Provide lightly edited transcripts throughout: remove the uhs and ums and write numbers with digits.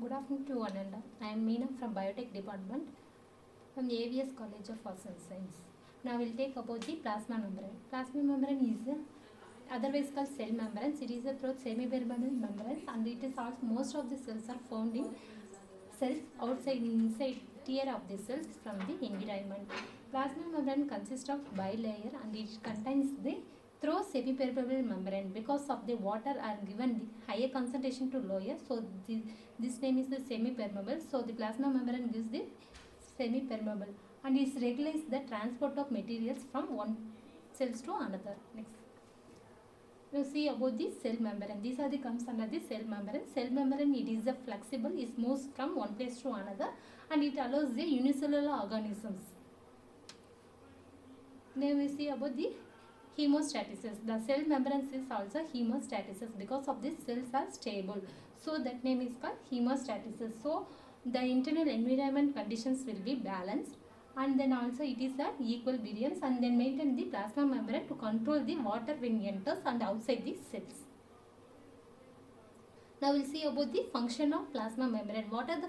Good afternoon to one and all. I am Meena from Biotech Department from the AVS College of Arts and Science. Now we will take about the plasma membrane. Plasma membrane is otherwise called cell membranes. It is a through semi-permeable membranes, and it is also most of the cells are found in cells outside inside tier of the cells from the environment. Plasma membrane consists of bilayer and it contains the through semi-permeable membrane. Because of the water are given the higher concentration to lower, so this name is the semi-permeable. So the plasma membrane gives the semi-permeable and it regulates the transport of materials from one cells to another. Next. Now see about the cell membrane. These are the comes under the cell membrane. Cell membrane, it is a flexible, it moves from one place to another and it allows the unicellular organisms. Now we see about the hemostasis. The cell membrane is also hemostasis because of this cells are stable. So that name is called hemostasis. So the internal environment conditions will be balanced and then also it is at equal variance and then maintain the plasma membrane to control the water when enters and outside the cells. Now we'll see about the function of plasma membrane. What are the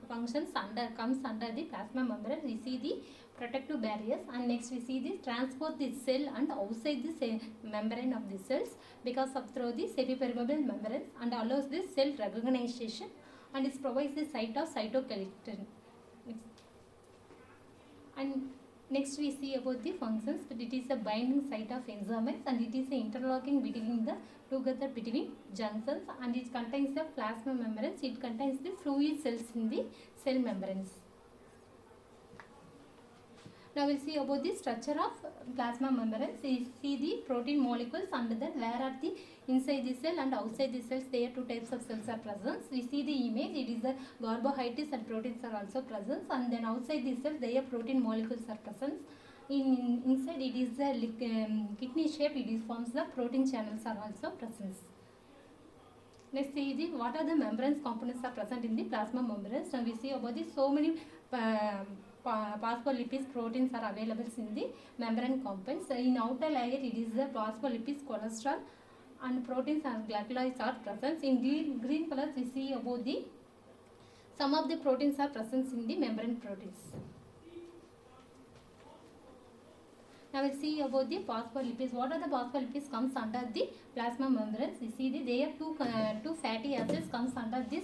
functions comes under the plasma membrane? We see the protective barriers and next we see the transport the cell and outside the cell membrane of the cells because of through the semi-permeable membranes and allows the cell recognition and it provides the site of cytoskeleton. And next we see about the functions, but it is a binding site of enzymes and it is a interlocking between the together between junctions and it contains the plasma membranes. It contains the fluid cells in the cell membranes. Now we'll see about the structure of plasma membranes. We see the protein molecules and then where are the inside the cell and outside the cells there two types of cells are present. We see the image, it is the carbohydrates and proteins are also present and then outside the cell there protein molecules are present. Inside it is a kidney shape, it is forms the protein channels are also present. Next see the what are the membranes components are present in the plasma membranes. Now we see about the so many phospholipids proteins are available in the membrane compounds. In outer layer it is the phospholipids, cholesterol and proteins and glycolides are present. In green colors we see about the some of the proteins are present in the membrane proteins. Now we'll see about the phospholipids. What are the phospholipids comes under the plasma membranes? We see the there are two fatty acids comes under this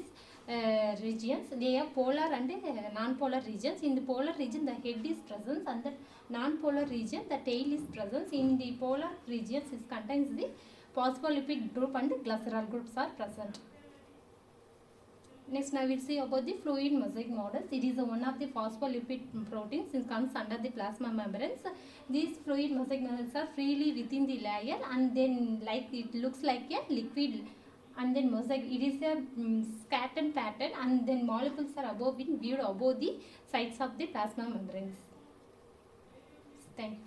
regions. They are polar and non-polar regions. In the polar region the head is present and the non-polar region the tail is present. In the polar regions it contains the phospholipid group and glycerol groups are present. Next now we will see about the fluid mosaic models. It is one of the phospholipid proteins. It comes under the plasma membranes. These fluid mosaic models are freely within the layer and then like it looks like a liquid and then mosaic. It is a scattered pattern and then molecules are above being viewed above the sides of the plasma membranes. Thank you.